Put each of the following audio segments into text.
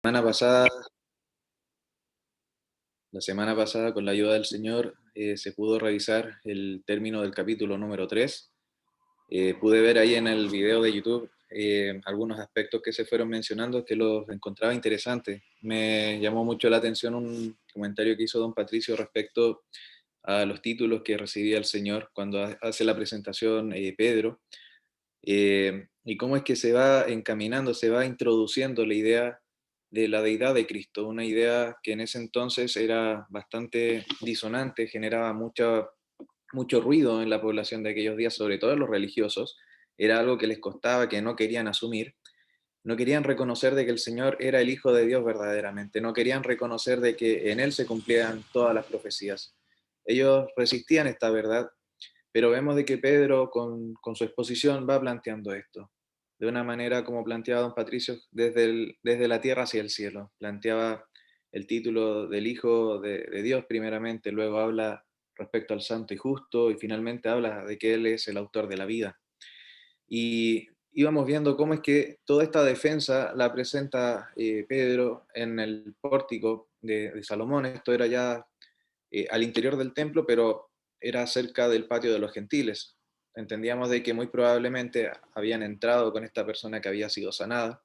semana pasada, la semana pasada, con la ayuda del Señor, se pudo revisar el término del capítulo número 3. Pude ver ahí en el video de YouTube algunos aspectos que se fueron mencionando que los encontraba interesantes. Me llamó mucho la atención un comentario que hizo don Patricio respecto a los títulos que recibía el Señor cuando hace la presentación Pedro, y cómo es que se va encaminando, se va introduciendo la idea de la deidad de Cristo, una idea que en ese entonces era bastante disonante, generaba mucho ruido en la población de aquellos días, sobre todo en los religiosos. Era algo que les costaba, que no querían asumir. No querían reconocer de que el Señor era el Hijo de Dios verdaderamente, no querían reconocer de que en Él se cumplían todas las profecías. Ellos resistían esta verdad, pero vemos de que Pedro con su exposición va planteando esto, de una manera como planteaba don Patricio, desde la tierra hacia el cielo. Planteaba el título del Hijo de Dios primeramente, luego habla respecto al santo y justo, y finalmente habla de que Él es el autor de la vida. Y íbamos viendo cómo es que toda esta defensa la presenta Pedro en el pórtico de Salomón. Esto era ya al interior del templo, pero era cerca del patio de los gentiles. Entendíamos de que muy probablemente habían entrado con esta persona que había sido sanada.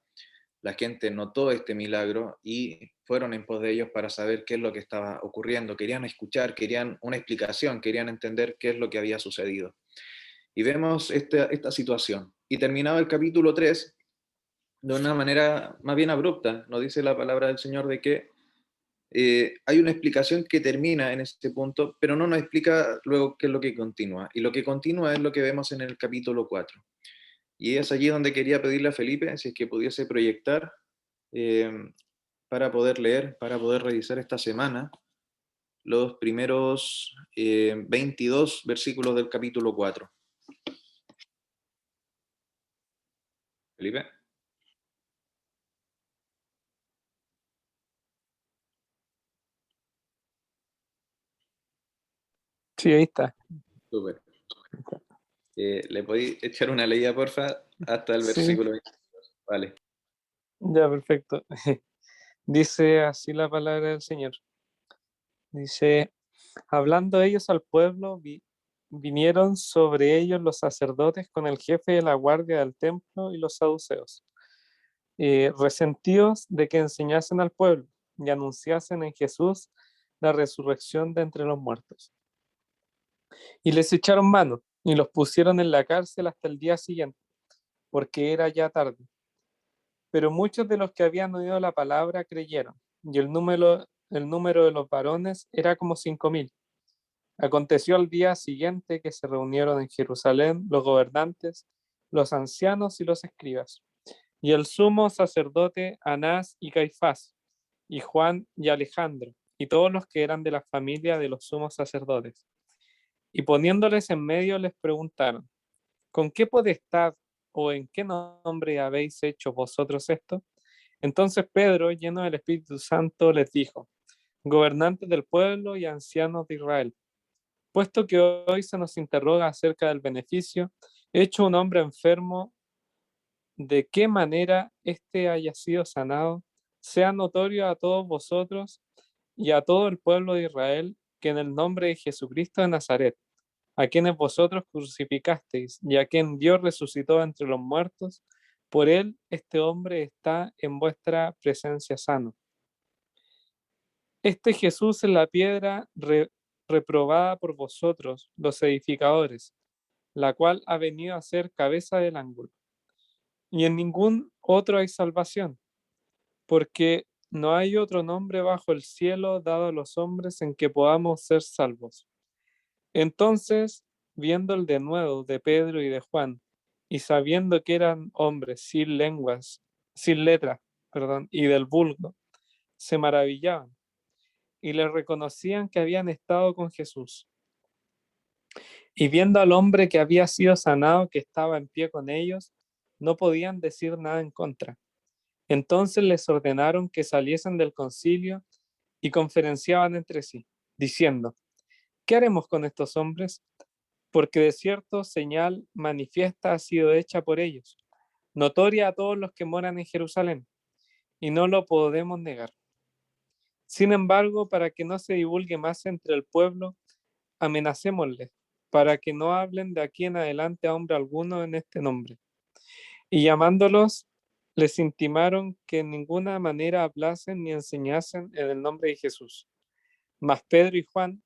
La gente notó este milagro y fueron en pos de ellos para saber qué es lo que estaba ocurriendo. Querían escuchar, querían una explicación, querían entender qué es lo que había sucedido. Y vemos esta situación. Y terminaba el capítulo 3 de una manera más bien abrupta. Nos dice la palabra del Señor de que hay una explicación que termina en este punto, pero no nos explica luego qué es lo que continúa. Y lo que continúa es lo que vemos en el capítulo 4. Y es allí donde quería pedirle a Felipe si es que pudiese proyectar eh, para poder leer, para poder revisar esta semana los primeros 22 versículos del capítulo 4. Felipe. Sí, ahí está. Súper. ¿Le podéis echar una leída, porfa, hasta el Sí, versículo 22? Vale. ya, perfecto. Dice así la palabra del Señor. Dice, hablando ellos al pueblo, vinieron sobre ellos los sacerdotes con el jefe de la guardia del templo y los saduceos, resentidos de que enseñasen al pueblo y anunciasen en Jesús la resurrección de entre los muertos. Y les echaron mano y los pusieron en la cárcel hasta el día siguiente, porque era ya tarde. Pero muchos de los que habían oído la palabra creyeron, y el número de los varones era como 5,000. Aconteció al día siguiente que se reunieron en Jerusalén los gobernantes, los ancianos y los escribas, y el sumo sacerdote Anás y Caifás, y Juan y Alejandro, y todos los que eran de la familia de los sumos sacerdotes. Y poniéndoles en medio les preguntaron, ¿con qué potestad o en qué nombre habéis hecho vosotros esto? Entonces Pedro, lleno del Espíritu Santo, les dijo, gobernantes del pueblo y ancianos de Israel, puesto que hoy se nos interroga acerca del beneficio hecho un hombre enfermo, de qué manera éste haya sido sanado, sea notorio a todos vosotros y a todo el pueblo de Israel que en el nombre de Jesucristo de Nazaret, a quienes vosotros crucificasteis y a quien Dios resucitó entre los muertos, por él este hombre está en vuestra presencia sano. Este Jesús es la piedra reprobada por vosotros, los edificadores, la cual ha venido a ser cabeza del ángulo. Y en ningún otro hay salvación, porque no hay otro nombre bajo el cielo dado a los hombres en que podamos ser salvos. Entonces, viendo el denuedo de Pedro y de Juan, y sabiendo que eran hombres sin lenguas, sin letras, perdón, y del vulgo, se maravillaban y le reconocían que habían estado con Jesús. Y viendo al hombre que había sido sanado, que estaba en pie con ellos, no podían decir nada en contra. Entonces les ordenaron que saliesen del concilio y conferenciaban entre sí, diciendo, ¿qué haremos con estos hombres? Porque de cierto señal manifiesta ha sido hecha por ellos, notoria a todos los que moran en Jerusalén, y no lo podemos negar. Sin embargo, para que no se divulgue más entre el pueblo, amenacémosles, para que no hablen de aquí en adelante a hombre alguno en este nombre. Y llamándolos, les intimaron que en ninguna manera hablasen ni enseñasen en el nombre de Jesús. Mas Pedro y Juan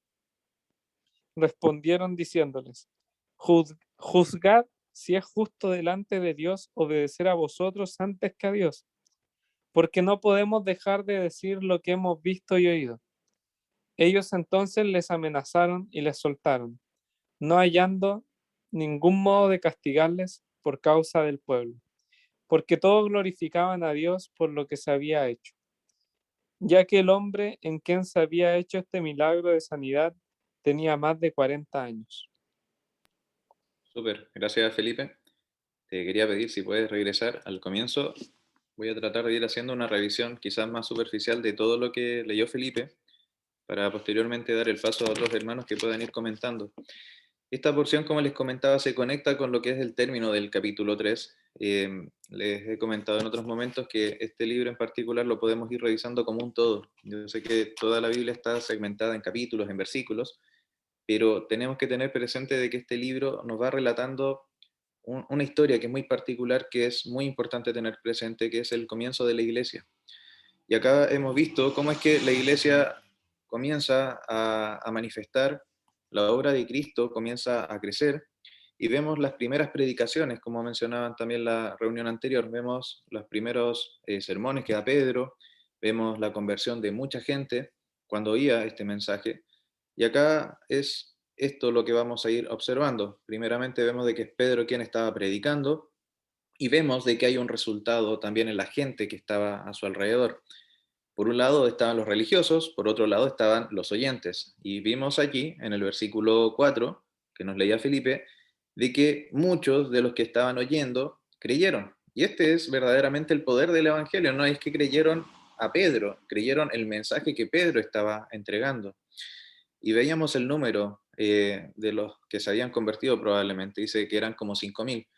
respondieron diciéndoles, juzgad si es justo delante de Dios obedecer a vosotros antes que a Dios, porque no podemos dejar de decir lo que hemos visto y oído. Ellos entonces les amenazaron y les soltaron, no hallando ningún modo de castigarles por causa del pueblo, porque todos glorificaban a Dios por lo que se había hecho, ya que el hombre en quien se había hecho este milagro de sanidad tenía más de 40 años. Súper, gracias Felipe. Te quería pedir si puedes regresar al comienzo. Voy a tratar de ir haciendo una revisión quizás más superficial de todo lo que leyó Felipe, para posteriormente dar el paso a otros hermanos que puedan ir comentando. Esta porción, como les comentaba, se conecta con lo que es el término del capítulo 3. Les he comentado en otros momentos que este libro en particular lo podemos ir revisando como un todo. Yo sé que toda la Biblia está segmentada en capítulos, en versículos, pero tenemos que tener presente de que este libro nos va relatando una historia que es muy particular, que es muy importante tener presente, que es el comienzo de la iglesia. Y acá hemos visto cómo es que la iglesia comienza a manifestar la obra de Cristo, comienza a crecer, y vemos las primeras predicaciones, como mencionaban también en la reunión anterior, vemos los primeros sermones que da Pedro, vemos la conversión de mucha gente cuando oía este mensaje, y acá es esto lo que vamos a ir observando. Primeramente vemos de que es Pedro quien estaba predicando, y vemos de que hay un resultado también en la gente que estaba a su alrededor. Por un lado estaban los religiosos, por otro lado estaban los oyentes. Y vimos aquí, en el versículo 4, que nos leía Felipe, de que muchos de los que estaban oyendo creyeron. Y este es verdaderamente el poder del Evangelio. No es que creyeron a Pedro, creyeron el mensaje que Pedro estaba entregando. Y veíamos el número de los que se habían convertido probablemente. Dice que eran como 5.000.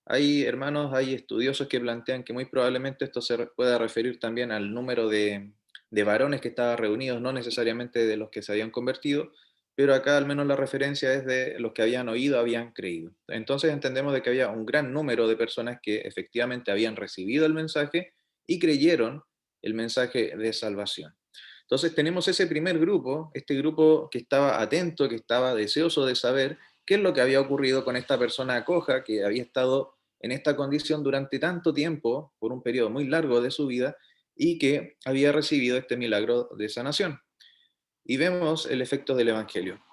Hay hermanos, hay estudiosos que plantean que muy probablemente esto se pueda referir también al número de varones que estaban reunidos, no necesariamente de los que se habían convertido, pero acá al menos la referencia es de los que habían oído, habían creído. Entonces entendemos de que había un gran número de personas que efectivamente habían recibido el mensaje y creyeron el mensaje de salvación. Entonces tenemos ese primer grupo, este grupo que estaba atento, que estaba deseoso de saber qué es lo que había ocurrido con esta persona coja que había estado en esta condición durante tanto tiempo, por un periodo muy largo de su vida, y que había recibido este milagro de sanación. Y vemos el efecto del Evangelio.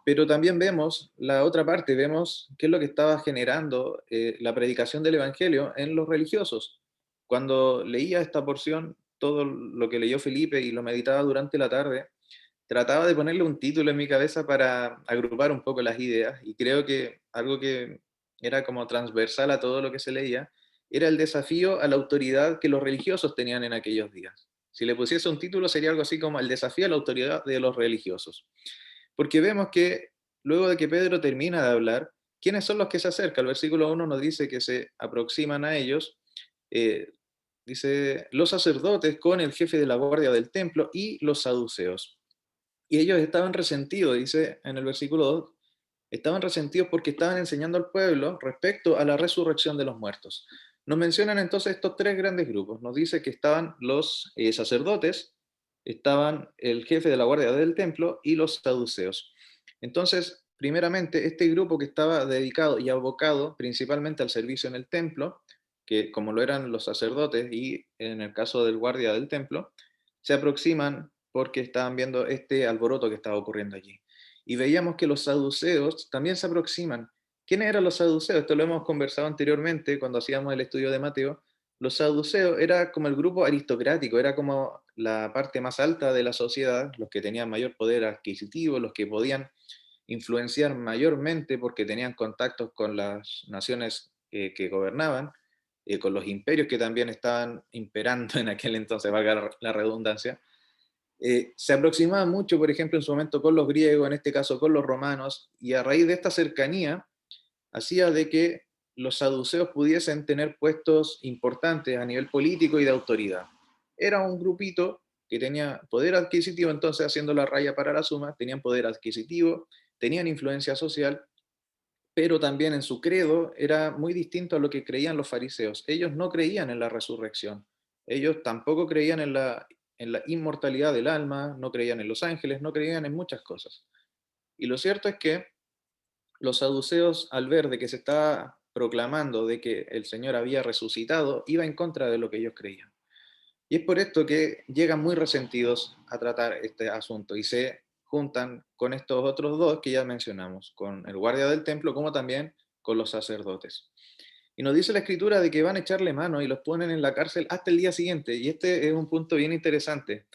Pero también vemos la otra parte, vemos qué es lo que estaba generando la predicación del Evangelio en los religiosos. Cuando leía esta porción, todo lo que leyó Felipe y lo meditaba durante la tarde, trataba de ponerle un título en mi cabeza para agrupar un poco las ideas, y creo que algo que era como transversal a todo lo que se leía era el desafío a la autoridad que los religiosos tenían en aquellos días. Si le pusiese un título sería algo así como el desafío a la autoridad de los religiosos. Porque vemos que luego de que Pedro termina de hablar, ¿quiénes son los que se acercan? El versículo 1 nos dice que se aproximan a ellos, eh, dice, los sacerdotes con el jefe de la guardia del templo y los saduceos. Y ellos estaban resentidos, dice en el versículo 2, estaban resentidos porque estaban enseñando al pueblo respecto a la resurrección de los muertos. Nos mencionan entonces estos tres grandes grupos. Nos dice que estaban los sacerdotes, estaban el jefe de la guardia del templo y los saduceos. Entonces, primeramente, este grupo que estaba dedicado y abocado principalmente al servicio en el templo, que como lo eran los sacerdotes y en el caso del guardia del templo, se aproximan porque estaban viendo este alboroto que estaba ocurriendo allí. Y veíamos que los saduceos también se aproximan. ¿Quiénes eran los saduceos? Esto lo hemos conversado anteriormente cuando hacíamos el estudio de Mateo. Los saduceos era como el grupo aristocrático, era como la parte más alta de la sociedad, los que tenían mayor poder adquisitivo, los que podían influenciar mayormente porque tenían contactos con las naciones que gobernaban, con los imperios que también estaban imperando en aquel entonces, valga la redundancia. Se aproximaba mucho, por ejemplo, en su momento con los griegos, en este caso con los romanos, y a raíz de esta cercanía hacía de que los saduceos pudiesen tener puestos importantes a nivel político y de autoridad. era un grupito que tenía poder adquisitivo, entonces haciendo la raya para la suma, tenían poder adquisitivo, tenían influencia social, pero también en su credo era muy distinto a lo que creían los fariseos. Ellos no creían en la resurrección, ellos tampoco creían en la inmortalidad del alma, no creían en los ángeles, no creían en muchas cosas. Y lo cierto es que los saduceos, al ver de que se estaba proclamando de que el Señor había resucitado, iba en contra de lo que ellos creían. Y es por esto que llegan muy resentidos a tratar este asunto y se juntan con estos otros dos que ya mencionamos, con el guardia del templo como también con los sacerdotes. Y nos dice la escritura de que van a echarle mano y los ponen en la cárcel hasta el día siguiente. Y este es un punto bien interesante.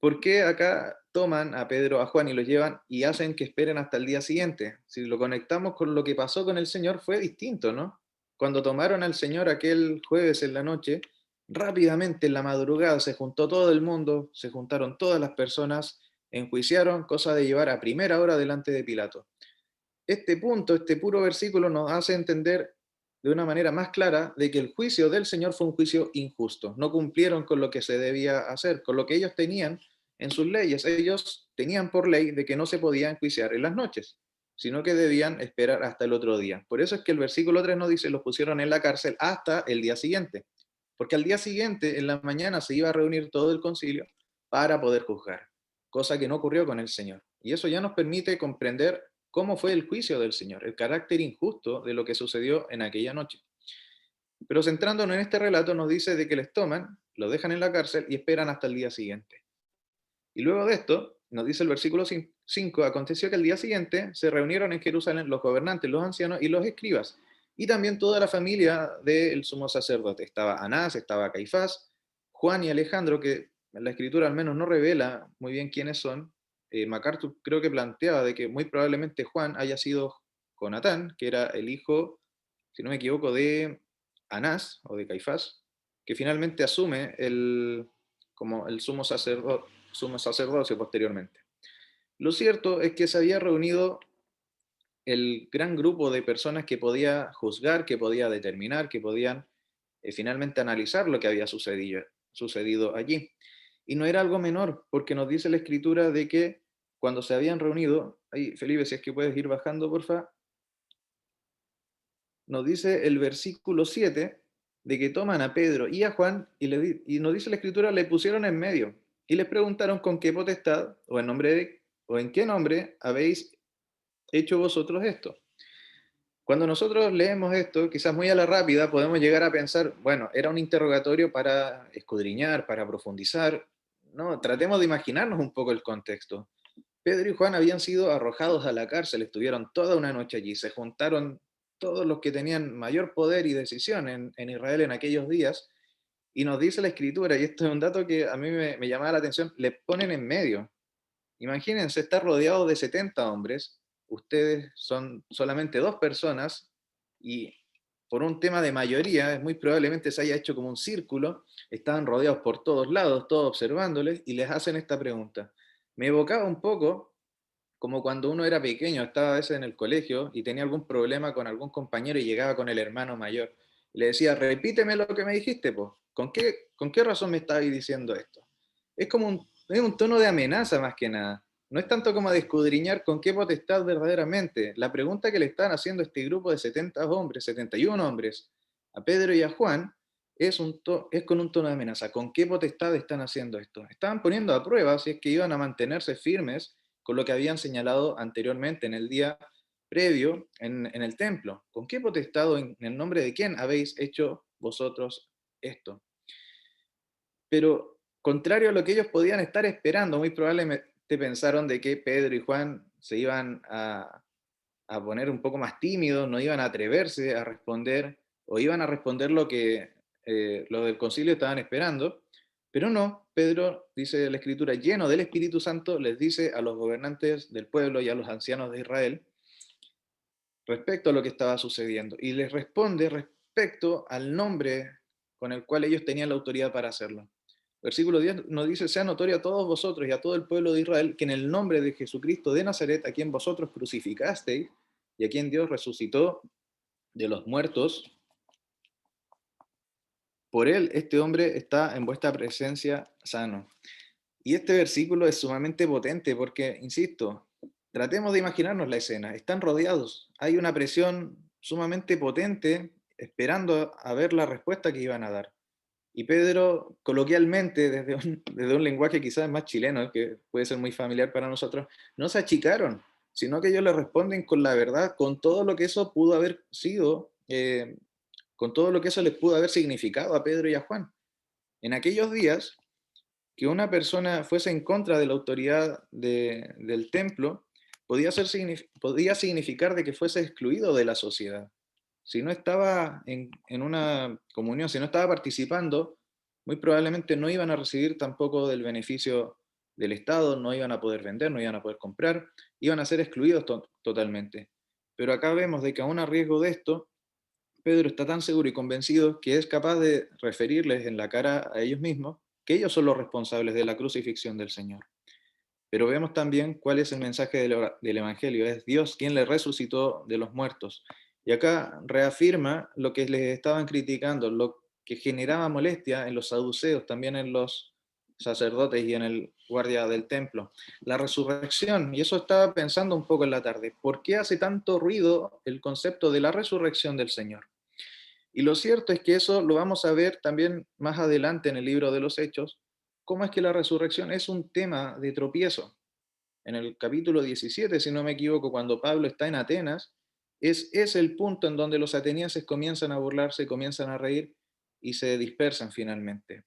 ¿Por qué acá toman a Pedro, a Juan y los llevan y hacen que esperen hasta el día siguiente? Si lo conectamos con lo que pasó con el Señor, fue distinto, ¿no? Cuando tomaron al Señor aquel jueves en la noche, rápidamente en la madrugada se juntó todo el mundo, se juntaron todas las personas, enjuiciaron, cosa de llevar a primera hora delante de Pilato. Este punto, este puro versículo nos hace entender de una manera más clara de que el juicio del Señor fue un juicio injusto. No cumplieron con lo que se debía hacer, con lo que ellos tenían en sus leyes. Ellos tenían por ley de que no se podía enjuiciar en las noches, sino que debían esperar hasta el otro día. Por eso es que el versículo 3 nos dice, los pusieron en la cárcel hasta el día siguiente, porque al día siguiente, en la mañana, se iba a reunir todo el concilio para poder juzgar, cosa que no ocurrió con el Señor. Y eso ya nos permite comprender cómo fue el juicio del Señor, el carácter injusto de lo que sucedió en aquella noche. Pero centrándonos en este relato, nos dice de que les toman, los dejan en la cárcel y esperan hasta el día siguiente. Y luego de esto, nos dice el versículo 5, aconteció que el día siguiente se reunieron en Jerusalén los gobernantes, los ancianos y los escribas, y también toda la familia del sumo sacerdote. Estaba Anás, estaba Caifás, Juan y Alejandro, que la escritura al menos no revela muy bien quiénes son. MacArthur creo que planteaba de que muy probablemente Juan haya sido Jonatán, que era el hijo, si no me equivoco, de Anás o de Caifás, que finalmente asume como el sumo sacerdocio posteriormente. Lo cierto es que se había reunido el gran grupo de personas que podía juzgar, que podía determinar, que podían finalmente analizar lo que había sucedido allí. Y no era algo menor, porque nos dice la escritura de que cuando se habían reunido, ahí Felipe, si es que puedes ir bajando, porfa, nos dice el versículo 7 de que toman a Pedro y a Juan y nos dice la escritura, le pusieron en medio y les preguntaron con qué potestad o en qué nombre habéis hecho vosotros esto. Cuando nosotros leemos esto, quizás muy a la rápida, podemos llegar a pensar, bueno, era un interrogatorio para escudriñar, para profundizar. No, tratemos de imaginarnos un poco el contexto. Pedro y Juan habían sido arrojados a la cárcel, estuvieron toda una noche allí, se juntaron todos los que tenían mayor poder y decisión en Israel en aquellos días, y nos dice la escritura, y esto es un dato que a mí me llamaba la atención, le ponen en medio. Imagínense estar rodeado de 70 hombres, ustedes son solamente dos personas, y por un tema de mayoría, muy probablemente se haya hecho como un círculo, estaban rodeados por todos lados, todos observándoles, y les hacen esta pregunta. Me evocaba un poco como cuando uno era pequeño, estaba a veces en el colegio y tenía algún problema con algún compañero y llegaba con el hermano mayor. Y le decía, repíteme lo que me dijiste, pues. Con qué razón me estabas diciendo esto? Es como es un tono de amenaza más que nada. No es tanto como de escudriñar con qué potestad verdaderamente. La pregunta que le están haciendo a este grupo de 70 hombres, 71 hombres, a Pedro y a Juan, es con un tono de amenaza. ¿Con qué potestad están haciendo esto? Estaban poniendo a prueba si es que iban a mantenerse firmes con lo que habían señalado anteriormente en el día previo en el templo. ¿Con qué potestad o en el nombre de quién habéis hecho vosotros esto? Pero contrario a lo que ellos podían estar esperando, muy probablemente pensaron de que Pedro y Juan se iban a poner un poco más tímidos, no iban a atreverse a responder, o iban a responder lo que los del concilio estaban esperando, pero no, Pedro, dice la escritura, lleno del Espíritu Santo, les dice a los gobernantes del pueblo y a los ancianos de Israel respecto a lo que estaba sucediendo, y les responde respecto al nombre con el cual ellos tenían la autoridad para hacerlo. Versículo 10 nos dice, sea notorio a todos vosotros y a todo el pueblo de Israel que en el nombre de Jesucristo de Nazaret, a quien vosotros crucificasteis y a quien Dios resucitó de los muertos, por él este hombre está en vuestra presencia sano. Y este versículo es sumamente potente porque, insisto, tratemos de imaginarnos la escena. Están rodeados, hay una presión sumamente potente esperando a ver la respuesta que iban a dar. Y Pedro, coloquialmente, desde un lenguaje quizás más chileno, que puede ser muy familiar para nosotros, no se achicaron, sino que ellos le responden con la verdad, con todo lo que eso pudo haber sido, con todo lo que eso les pudo haber significado a Pedro y a Juan. En aquellos días, que una persona fuese en contra de la autoridad del templo podía significar de que fuese excluido de la sociedad. Si no estaba en una comunión, si no estaba participando, muy probablemente no iban a recibir tampoco del beneficio del Estado, no iban a poder vender, no iban a poder comprar, iban a ser excluidos totalmente. Pero acá vemos de que aún a riesgo de esto, Pedro está tan seguro y convencido que es capaz de referirles en la cara a ellos mismos que ellos son los responsables de la crucifixión del Señor. Pero vemos también cuál es el mensaje del Evangelio. Es Dios quien le resucitó de los muertos. Y acá reafirma lo que les estaban criticando, lo que generaba molestia en los saduceos, también en los sacerdotes y en el guardia del templo. La resurrección, y eso estaba pensando un poco en la tarde, ¿por qué hace tanto ruido el concepto de la resurrección del Señor? Y lo cierto es que eso lo vamos a ver también más adelante en el libro de los Hechos, cómo es que la resurrección es un tema de tropiezo. En el capítulo 17, si no me equivoco, cuando Pablo está en Atenas, es el punto en donde los atenienses comienzan a burlarse, comienzan a reír y se dispersan finalmente,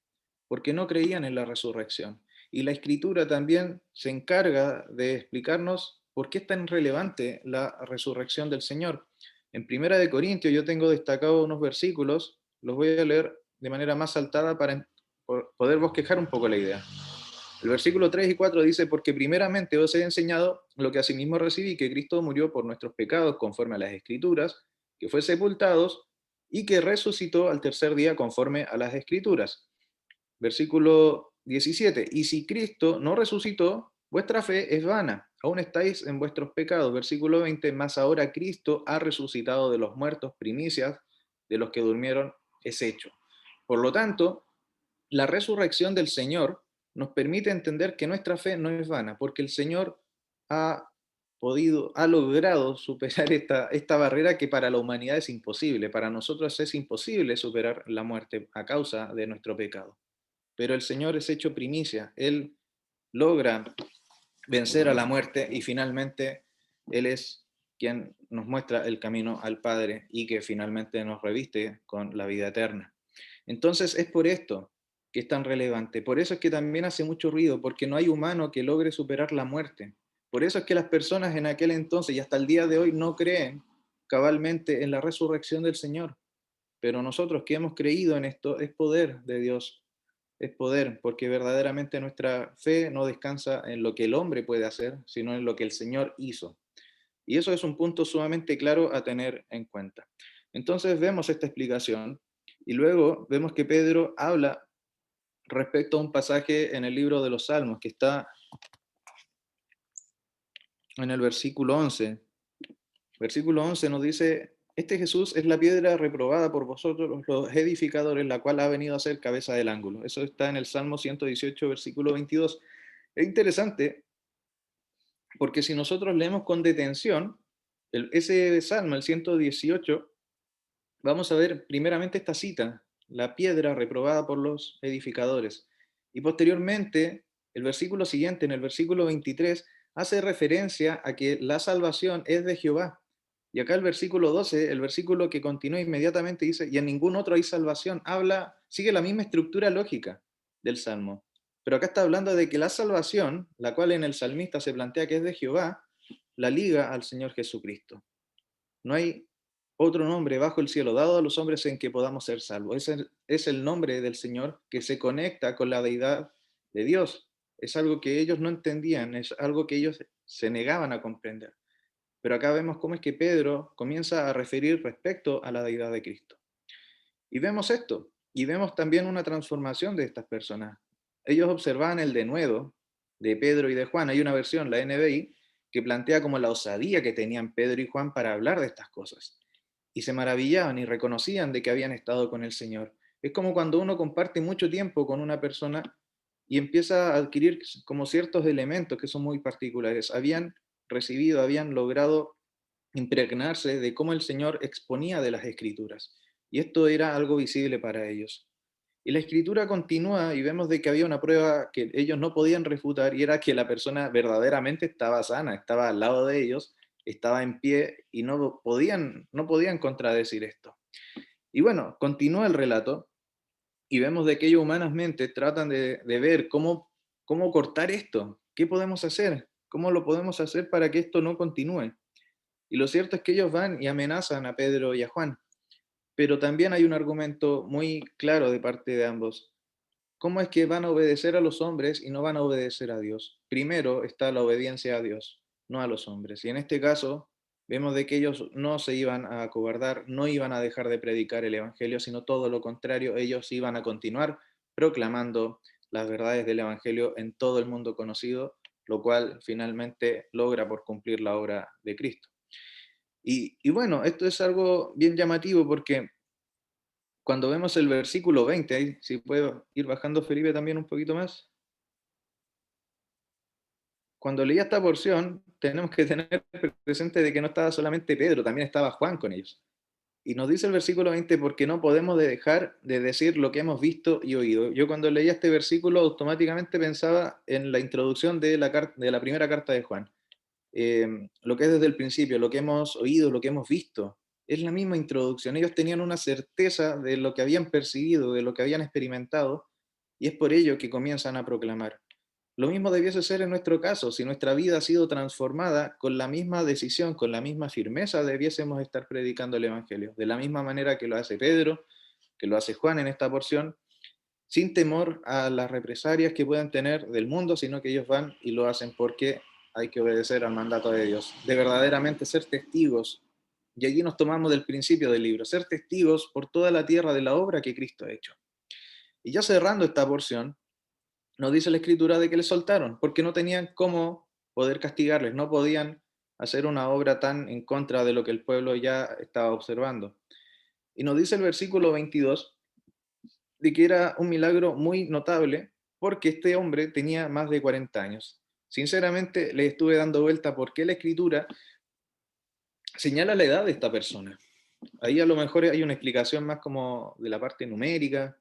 porque no creían en la resurrección. Y la escritura también se encarga de explicarnos por qué es tan relevante la resurrección del Señor. En Primera de Corintios yo tengo destacado unos versículos, los voy a leer de manera más saltada para poder bosquejar un poco la idea. El versículo 3 y 4 dice, porque primeramente os he enseñado lo que asimismo recibí, que Cristo murió por nuestros pecados conforme a las Escrituras, que fue sepultado y que resucitó al tercer día conforme a las Escrituras. Versículo 17, y si Cristo no resucitó, vuestra fe es vana, aún estáis en vuestros pecados. Versículo 20, más ahora Cristo ha resucitado de los muertos, primicias de los que durmieron es hecho. Por lo tanto, la resurrección del Señor nos permite entender que nuestra fe no es vana, porque el Señor ha logrado superar esta barrera que para la humanidad es imposible. Para nosotros es imposible superar la muerte a causa de nuestro pecado. Pero el Señor es hecho primicia. Él logra vencer a la muerte y finalmente Él es quien nos muestra el camino al Padre y que finalmente nos reviste con la vida eterna. Entonces es por esto que es tan relevante. Por eso es que también hace mucho ruido, porque no hay humano que logre superar la muerte. Por eso es que las personas en aquel entonces y hasta el día de hoy no creen cabalmente en la resurrección del Señor. Pero nosotros que hemos creído en esto, es poder de Dios, es poder, porque verdaderamente nuestra fe no descansa en lo que el hombre puede hacer, sino en lo que el Señor hizo. Y eso es un punto sumamente claro a tener en cuenta. Entonces vemos esta explicación y luego vemos que Pedro habla respecto a un pasaje en el libro de los Salmos que está en el versículo 11. Versículo 11 nos dice, este Jesús es la piedra reprobada por vosotros los edificadores, la cual ha venido a ser cabeza del ángulo. Eso está en el Salmo 118, versículo 22. Es interesante porque si nosotros leemos con detención ese Salmo, el 118, vamos a ver primeramente esta cita, la piedra reprobada por los edificadores. Y posteriormente, el versículo siguiente, en el versículo 23, hace referencia a que la salvación es de Jehová. Y acá el versículo 12, el versículo que continúa inmediatamente dice, y en ningún otro hay salvación, sigue la misma estructura lógica del Salmo. Pero acá está hablando de que la salvación, la cual en el salmista se plantea que es de Jehová, la liga al Señor Jesucristo. No hay otro nombre bajo el cielo dado a los hombres en que podamos ser salvos. Ese es el nombre del Señor que se conecta con la deidad de Dios. Es algo que ellos no entendían, es algo que ellos se negaban a comprender. Pero acá vemos cómo es que Pedro comienza a referir respecto a la deidad de Cristo. Y vemos esto, y vemos también una transformación de estas personas. Ellos observaban el denuedo de Pedro y de Juan. Hay una versión, la NBI, que plantea como la osadía que tenían Pedro y Juan para hablar de estas cosas. Y se maravillaban y reconocían de que habían estado con el Señor. Es como cuando uno comparte mucho tiempo con una persona y empieza a adquirir como ciertos elementos que son muy particulares. Habían recibido, habían logrado impregnarse de cómo el Señor exponía de las Escrituras. Y esto era algo visible para ellos. Y la Escritura continúa y vemos de que había una prueba que ellos no podían refutar y era que la persona verdaderamente estaba sana, estaba al lado de ellos, estaba en pie y no podían contradecir esto. Y bueno, continúa el relato y vemos de que ellos humanamente tratan de ver cómo cortar esto, qué podemos hacer, cómo lo podemos hacer para que esto no continúe. Y lo cierto es que ellos van y amenazan a Pedro y a Juan, pero también hay un argumento muy claro de parte de ambos. ¿Cómo es que van a obedecer a los hombres y no van a obedecer a Dios? Primero está la obediencia a Dios, no a los hombres. Y en este caso, vemos de que ellos no se iban a acobardar, no iban a dejar de predicar el Evangelio, sino todo lo contrario, ellos iban a continuar proclamando las verdades del Evangelio en todo el mundo conocido, lo cual finalmente logra por cumplir la obra de Cristo. Y bueno, esto es algo bien llamativo porque cuando vemos el versículo 20, ahí, si puedo ir bajando Felipe también un poquito más, cuando leía esta porción, tenemos que tener presente de que no estaba solamente Pedro, también estaba Juan con ellos. Y nos dice el versículo 20, porque no podemos dejar de decir lo que hemos visto y oído. Yo cuando leía este versículo automáticamente pensaba en la introducción de la primera carta de Juan. Lo que es desde el principio, lo que hemos oído, lo que hemos visto. Es la misma introducción. Ellos tenían una certeza de lo que habían percibido, de lo que habían experimentado, y es por ello que comienzan a proclamar. Lo mismo debiese ser en nuestro caso. Si nuestra vida ha sido transformada, con la misma decisión, con la misma firmeza, debiésemos estar predicando el Evangelio. De la misma manera que lo hace Pedro, que lo hace Juan en esta porción, sin temor a las represalias que puedan tener del mundo, sino que ellos van y lo hacen porque hay que obedecer al mandato de Dios, de verdaderamente ser testigos. Y allí nos tomamos del principio del libro, ser testigos por toda la tierra de la obra que Cristo ha hecho. Y ya cerrando esta porción, nos dice la Escritura de que les soltaron, porque no tenían cómo poder castigarles, no podían hacer una obra tan en contra de lo que el pueblo ya estaba observando. Y nos dice el versículo 22 de que era un milagro muy notable porque este hombre tenía más de 40 años. Sinceramente, le estuve dando vuelta porque la Escritura señala la edad de esta persona. Ahí a lo mejor hay una explicación más como de la parte numérica,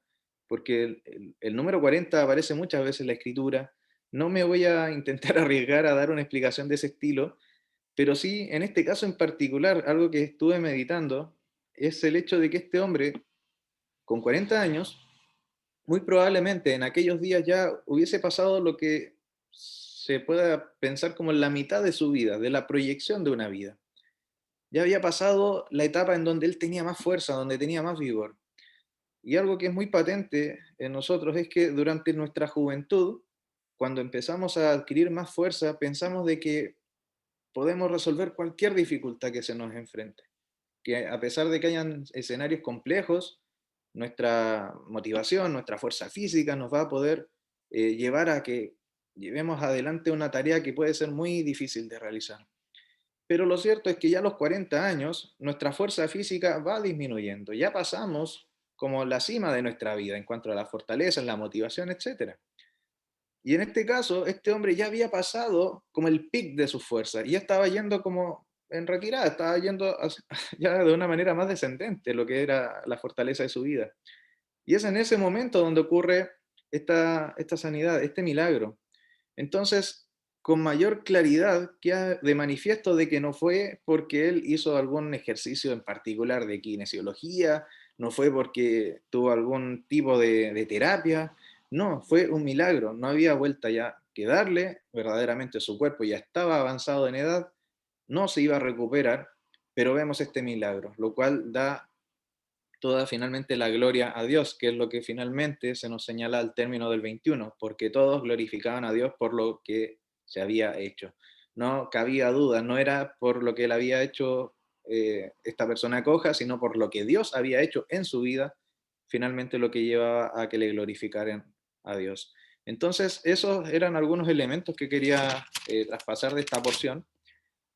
porque el número 40 aparece muchas veces en la Escritura. No me voy a intentar arriesgar a dar una explicación de ese estilo, pero sí, en este caso en particular, algo que estuve meditando es el hecho de que este hombre, con 40 años, muy probablemente en aquellos días ya hubiese pasado lo que se pueda pensar como la mitad de su vida, de la proyección de una vida. Ya había pasado la etapa en donde él tenía más fuerza, donde tenía más vigor. Y algo que es muy patente en nosotros es que durante nuestra juventud, cuando empezamos a adquirir más fuerza, pensamos de que podemos resolver cualquier dificultad que se nos enfrente. Que a pesar de que hayan escenarios complejos, nuestra motivación, nuestra fuerza física nos va a poder llevar a que llevemos adelante una tarea que puede ser muy difícil de realizar. Pero lo cierto es que ya a los 40 años nuestra fuerza física va disminuyendo, ya pasamos como la cima de nuestra vida en cuanto a la fortaleza, la motivación, etcétera. Y en este caso, este hombre ya había pasado como el pic de su fuerza y ya estaba yendo como en retirada, estaba yendo ya de una manera más descendente lo que era la fortaleza de su vida. Y es en ese momento donde ocurre esta sanidad, este milagro. Entonces, con mayor claridad queda de manifiesto de que no fue porque él hizo algún ejercicio en particular de kinesiología, no fue porque tuvo algún tipo de terapia, no, fue un milagro, no había vuelta ya que darle, verdaderamente su cuerpo ya estaba avanzado en edad, no se iba a recuperar, pero vemos este milagro, lo cual da toda finalmente la gloria a Dios, que es lo que finalmente se nos señala al término del 21, porque todos glorificaban a Dios por lo que se había hecho. No cabía duda, no era por lo que él había hecho esta persona coja, sino por lo que Dios había hecho en su vida, finalmente lo que llevaba a que le glorificaran a Dios. Entonces, esos eran algunos elementos que quería traspasar de esta porción.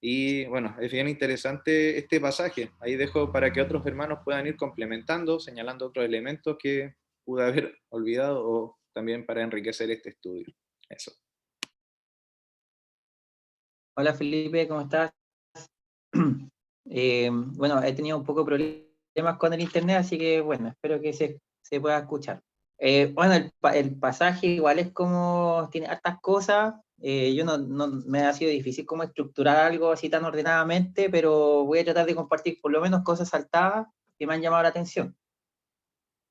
Y bueno, es bien interesante este pasaje. Ahí dejo para que otros hermanos puedan ir complementando, señalando otros elementos que pude haber olvidado o también para enriquecer este estudio. Eso. Hola Felipe, ¿cómo estás? Bueno, he tenido un poco de problemas con el internet, así que bueno, espero que se pueda escuchar. Bueno, el pasaje igual es como, tiene hartas cosas, yo no me ha sido difícil como estructurar algo así tan ordenadamente, pero voy a tratar de compartir por lo menos cosas saltadas que me han llamado la atención.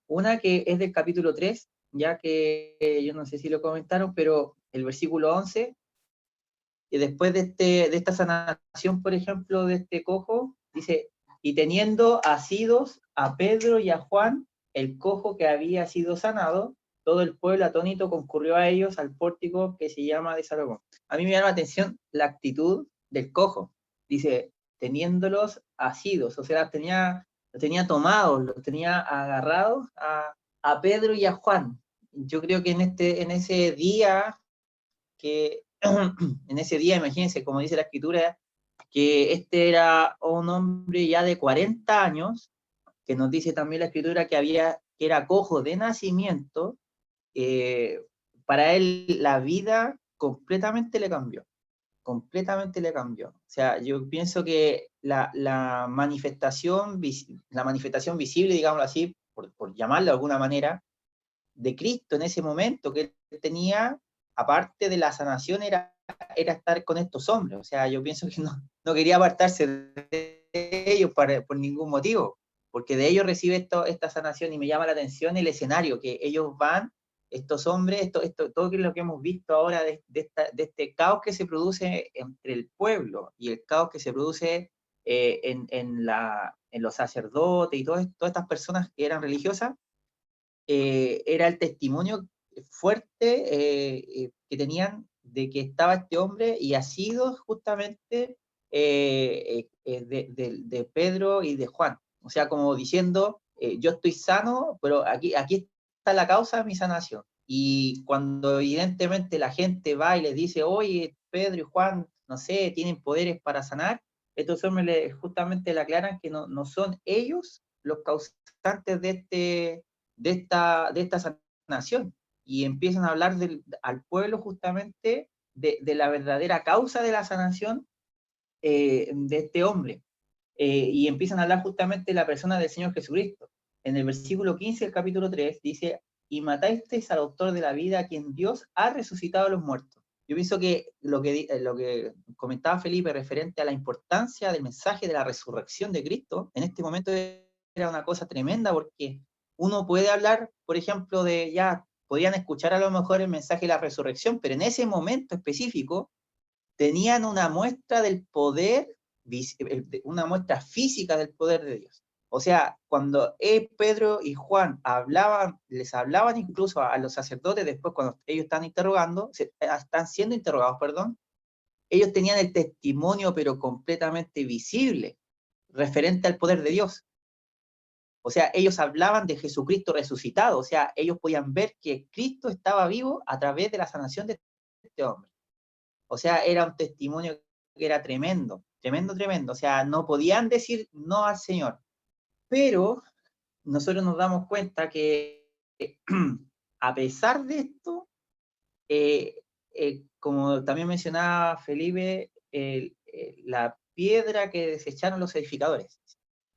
Una que es del capítulo 3, ya que yo no sé si lo comentaron, pero el versículo 11, y después de esta sanación, por ejemplo, de este cojo, dice, y teniendo asidos a Pedro y a Juan, el cojo que había sido sanado, todo el pueblo atónito concurrió a ellos al pórtico que se llama de Salomón. A mí me llama la atención la actitud del cojo. Dice, teniéndolos asidos, o sea, los tenía tomados, los tenía agarrados a Pedro y a Juan. Yo creo que en ese día que en ese día, imagínense, como dice la escritura, que este era un hombre ya de 40 años, que nos dice también la escritura que era cojo de nacimiento, para él la vida completamente le cambió. O sea, yo pienso que la manifestación visible, digámoslo así, por llamarlo de alguna manera, de Cristo en ese momento que él tenía, aparte de la sanación, era estar con estos hombres. O sea, yo pienso que no quería apartarse de ellos por ningún motivo, porque de ellos recibe esta sanación, y me llama la atención el escenario, que ellos van, estos hombres, todo lo que hemos visto ahora de este caos que se produce entre el pueblo y el caos que se produce en los sacerdotes y todas estas personas que eran religiosas. Era el testimonio fuerte que tenían de que estaba este hombre y ha sido justamente de Pedro y de Juan. O sea, como diciendo, yo estoy sano, pero aquí está la causa de mi sanación. Y cuando evidentemente la gente va y les dice, oye, Pedro y Juan, no sé, tienen poderes para sanar, estos hombres justamente le aclaran que no son ellos los causantes de esta sanación, y empiezan a hablar al pueblo justamente de la verdadera causa de la sanación de este hombre, y empiezan a hablar justamente de la persona del Señor Jesucristo. En el versículo 15 del capítulo 3 dice, y matasteis al autor de la vida, a quien Dios ha resucitado a los muertos. Yo pienso que lo que comentaba Felipe referente a la importancia del mensaje de la resurrección de Cristo, en este momento era una cosa tremenda, porque uno puede hablar, por ejemplo, podían escuchar a lo mejor el mensaje de la resurrección, pero en ese momento específico tenían una muestra del poder, una muestra física del poder de Dios. O sea, cuando Pedro y Juan les hablaban incluso a los sacerdotes, después cuando ellos están siendo interrogados, perdón, ellos tenían el testimonio pero completamente visible referente al poder de Dios. O sea, ellos hablaban de Jesucristo resucitado, o sea, ellos podían ver que Cristo estaba vivo a través de la sanación de este hombre. O sea, era un testimonio que era tremendo, tremendo, tremendo. O sea, no podían decir no al Señor. Pero nosotros nos damos cuenta que a pesar de esto, como también mencionaba Felipe, la piedra que desecharon los edificadores.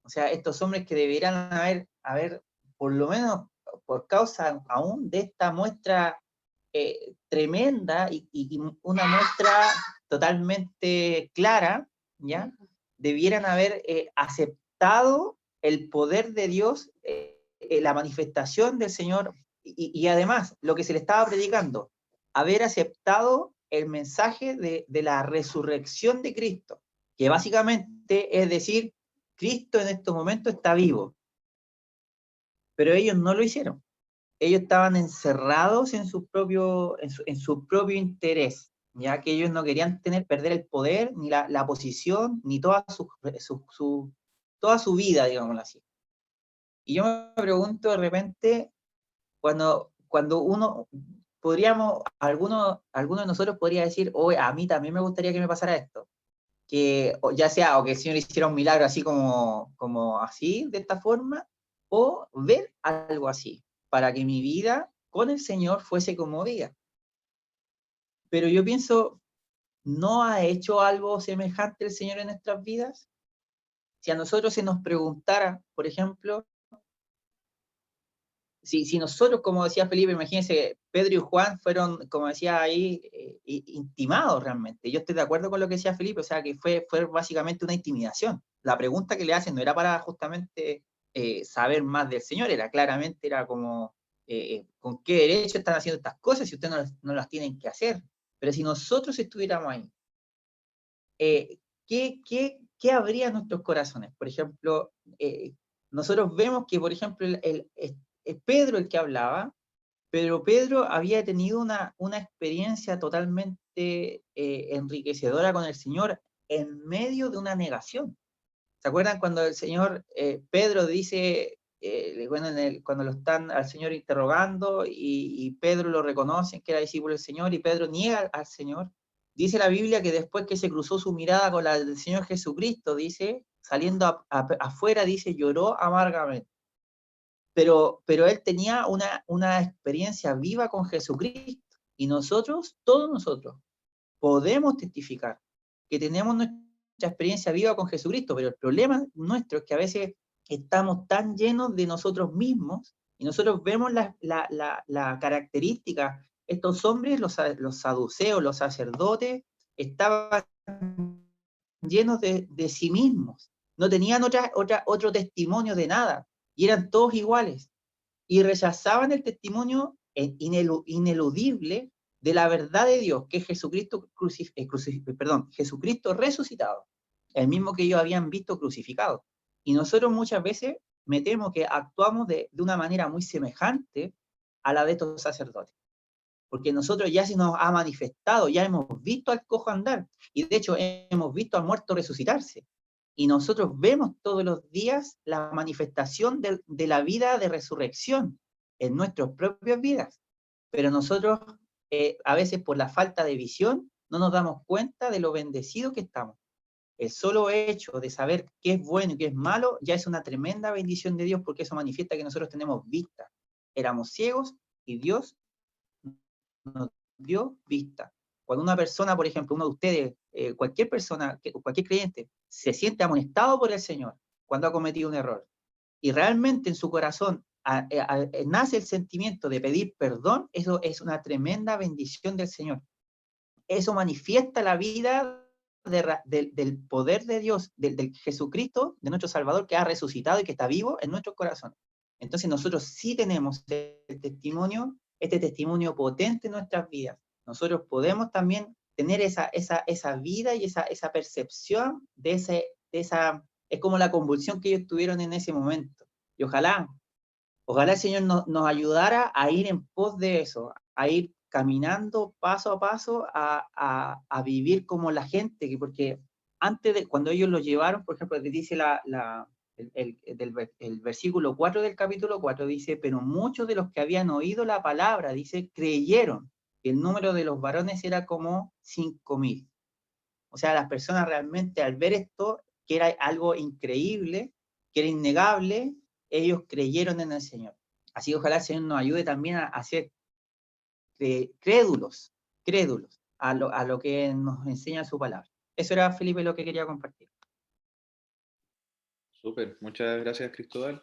O sea, estos hombres que deberían haber por lo menos por causa aún de esta muestra tremenda y una muestra totalmente clara, ¿ya? Debieran haber aceptado el poder de Dios, la manifestación del Señor, y además lo que se le estaba predicando, haber aceptado el mensaje de la resurrección de Cristo, que básicamente es decir, Cristo en estos momentos está vivo, pero ellos no lo hicieron. Ellos estaban encerrados en su propio interés, ya que ellos no querían perder el poder, ni la posición, ni toda su vida, digámoslo así. Y yo me pregunto de repente, cuando alguno de nosotros podría decir, oye, a mí también me gustaría que me pasara esto, ya sea o que el Señor hiciera un milagro así como así, de esta forma, o ver algo así, para que mi vida con el Señor fuese conmovida. Pero yo pienso, ¿no ha hecho algo semejante el Señor en nuestras vidas? Si a nosotros se nos preguntara, por ejemplo, si nosotros, como decía Felipe, imagínense, Pedro y Juan fueron, como decía ahí, intimados realmente. Yo estoy de acuerdo con lo que decía Felipe, o sea, que fue básicamente una intimidación. La pregunta que le hacen no era para justamente saber más del Señor, era como, ¿con qué derecho están haciendo estas cosas si ustedes no las tienen que hacer? Pero si nosotros estuviéramos ahí, ¿qué habría en nuestros corazones? Por ejemplo, nosotros vemos que, por ejemplo, es Pedro el que hablaba, pero Pedro había tenido una experiencia totalmente enriquecedora con el Señor en medio de una negación. ¿Se acuerdan cuando el Señor, Pedro dice, bueno, cuando lo están al Señor interrogando y Pedro lo reconoce que era discípulo del Señor y Pedro niega al Señor? Dice la Biblia que después que se cruzó su mirada con la del Señor Jesucristo, dice, saliendo afuera, dice, lloró amargamente. Pero él tenía una experiencia viva con Jesucristo. Y nosotros, todos nosotros, podemos testificar que tenemos nuestra experiencia viva con Jesucristo, pero el problema nuestro es que a veces estamos tan llenos de nosotros mismos y nosotros vemos la característica. Estos hombres, los saduceos, los sacerdotes, estaban llenos de sí mismos. No tenían otro testimonio de nada y eran todos iguales. Y rechazaban el testimonio ineludible de la verdad de Dios, que es Jesucristo, Jesucristo resucitado, el mismo que ellos habían visto crucificado. Y nosotros muchas veces me temo que actuamos de una manera muy semejante a la de estos sacerdotes. Porque nosotros ya se nos ha manifestado, ya hemos visto al cojo andar, y de hecho hemos visto al muerto resucitarse. Y nosotros vemos todos los días la manifestación de la vida de resurrección en nuestras propias vidas. Pero nosotros, a veces por la falta de visión, no nos damos cuenta de lo bendecidos que estamos. El solo hecho de saber qué es bueno y qué es malo ya es una tremenda bendición de Dios, porque eso manifiesta que nosotros tenemos vista. Éramos ciegos y Dios nos dio vista. Cuando una persona, por ejemplo, uno de ustedes, cualquier persona, cualquier creyente, se siente amonestado por el Señor cuando ha cometido un error, y realmente en su corazón nace el sentimiento de pedir perdón, eso es una tremenda bendición del Señor. Eso manifiesta la vida del poder de Dios, del Jesucristo, de nuestro Salvador, que ha resucitado y que está vivo en nuestros corazones. Entonces nosotros sí tenemos este testimonio potente en nuestras vidas. Nosotros podemos también tener esa vida y esa percepción de esa, es como la convulsión que ellos tuvieron en ese momento. Y ojalá el Señor nos ayudara a ir en pos de eso, a ir caminando paso a paso a vivir como la gente, porque antes de, cuando ellos lo llevaron, por ejemplo, dice el versículo 4 del capítulo 4, dice, pero muchos de los que habían oído la palabra, dice, creyeron que el número de los varones era como 5,000. O sea, las personas realmente al ver esto, que era algo increíble, que era innegable, ellos creyeron en el Señor. Así que ojalá el Señor nos ayude también a ser crédulos a lo que nos enseña su palabra. Eso era, Felipe, lo que quería compartir. Súper, muchas gracias, Cristóbal.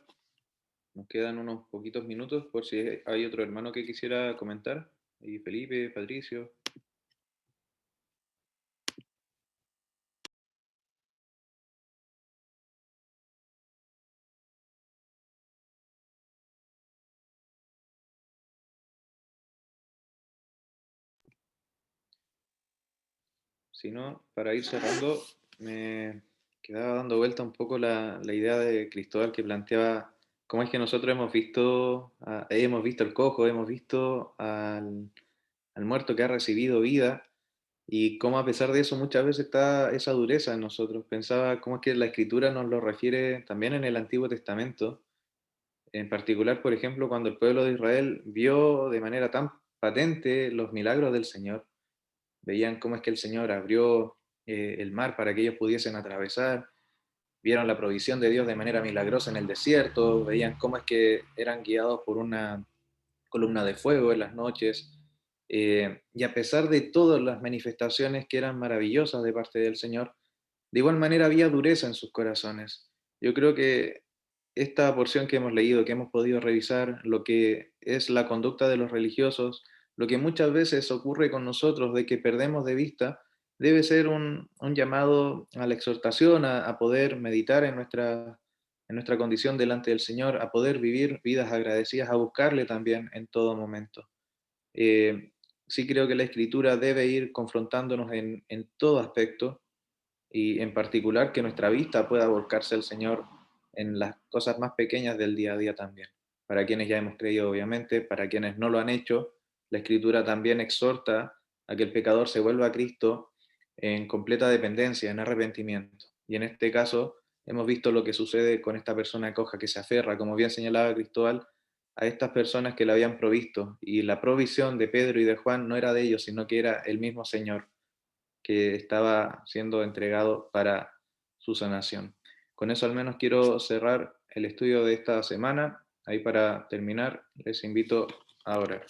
Nos quedan unos poquitos minutos por si hay otro hermano que quisiera comentar. Y Felipe, Patricio. Si no, para ir cerrando, me quedaba dando vuelta un poco la idea de Cristóbal que planteaba cómo es que nosotros hemos visto al cojo, hemos visto al muerto que ha recibido vida, y cómo a pesar de eso muchas veces está esa dureza en nosotros. Pensaba cómo es que la Escritura nos lo refiere también en el Antiguo Testamento, en particular, por ejemplo, cuando el pueblo de Israel vio de manera tan patente los milagros del Señor. Veían cómo es que el Señor abrió el mar para que ellos pudiesen atravesar, vieron la provisión de Dios de manera milagrosa en el desierto, veían cómo es que eran guiados por una columna de fuego en las noches, y a pesar de todas las manifestaciones que eran maravillosas de parte del Señor, de igual manera había dureza en sus corazones. Yo creo que esta porción que hemos leído, que hemos podido revisar, lo que es la conducta de los religiosos, lo que muchas veces ocurre con nosotros de que perdemos de vista, debe ser un llamado a la exhortación, a poder meditar en nuestra condición delante del Señor, a poder vivir vidas agradecidas, a buscarle también en todo momento. Eh, sí creo que la Escritura debe ir confrontándonos en todo aspecto, y en particular que nuestra vista pueda volcarse al Señor en las cosas más pequeñas del día a día también. Para quienes ya hemos creído, obviamente, para quienes no lo han hecho, la Escritura también exhorta a que el pecador se vuelva a Cristo en completa dependencia, en arrepentimiento. Y en este caso hemos visto lo que sucede con esta persona coja que se aferra, como bien señalaba Cristóbal, a estas personas que le habían provisto. Y la provisión de Pedro y de Juan no era de ellos, sino que era el mismo Señor que estaba siendo entregado para su sanación. Con eso al menos quiero cerrar el estudio de esta semana. Ahí para terminar, les invito a orar.